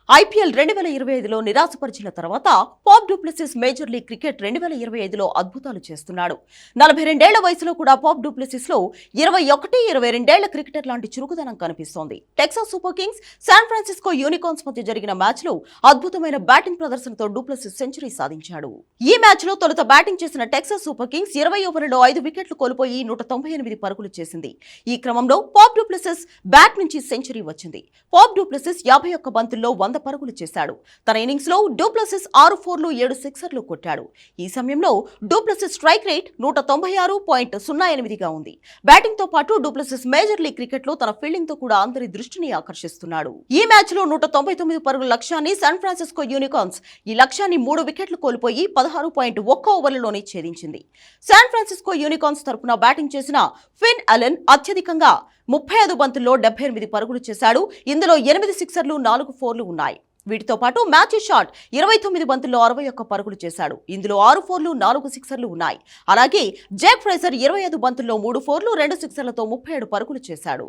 IPL 2025లో నిరాశపరిచిన తర్వాత Faf du Plessis major league cricket 2025లో అద్భుతాలు చేస్తున్నాడు. 42 ఏళ్ల వయసులో కూడా పాప్ డూప్లెసిస్ లో 21, 22 ఏళ్ల క్రికెటర్ లాంటి చురుకుదనం కనిపిస్తోంది. Texas super Kings, San Francisco unicorns మధ్య జరిగిన మ్యాచ్ లో అద్భుతమైన బ్యాటింగ్ ప్రదర్శనతో డూప్లెసిస్ సెంచరీ సాధించాడు. ఈ మ్యాచ్ లో తొలుత బ్యాటింగ్ చేసిన టెక్సాస్ సూపర్ కింగ్స్ 20 ఓవర్లలో 5 వికెట్లు కోల్పోయి 198 పరుగులు చేసింది. ఈ క్రమంలో పాప్ డూప్లెసిస్ బ్యాట్ నుంచి సెంచరీ వచ్చింది. పాప్ డూప్లెసిస్ 51 బంతుల్లో 100 పరుగులు చేశాడు. తన ఇన్నింగ్స్ లో డూప్లెసిస్ 6 ఫోర్లు 7 సిక్సర్లు కొట్టాడు. ఈ సమయంలో డూప్లెసిస్ స్ట్రైక్ రేట్ 196.08గా ఉంది. బ్యాటింగ్ తో పాటు డూప్లెసిస్ మేజర్ లీగ్ క్రికెట్ లో తన ఫీల్డింగ్ తో కూడా అందరి దృష్టిని ఆకర్షిస్తున్నాడు. ఈ మ్యాచ్ లో 199 పరుగుల లక్ష్యాన్ని శాన్ ఫ్రాన్సిస్కో యూనికార్న్స్ ఈ లక్ష్యాన్ని 3 వికెట్లు కోల్పోయి 16.1 ఓవర్లలోనే ఛేదించింది. శాన్ ఫ్రాన్సిస్కో యూనికార్న్స్ తరపున బ్యాటింగ్ చేసిన ఫిన్ అలెన్ అత్యధికంగా 35 బంతుల్లో 78 పరుగులు చేశాడు. ఇందులో 8 సిక్సర్లు 4 ఫోర్లు ఉన్నాయి. వీటితో పాటు మ్యాథ్యూ షాట్ 29 బంతుల్లో 61 పరుగులు చేశాడు. ఇందులో 6 ఫోర్లు 4 సిక్సర్లు ఉన్నాయి. అలాగే జేక్ ఫ్రేజర్ 25 బంతుల్లో 3 ఫోర్లు 2 సిక్సర్లతో 37 పరుగులు చేశాడు.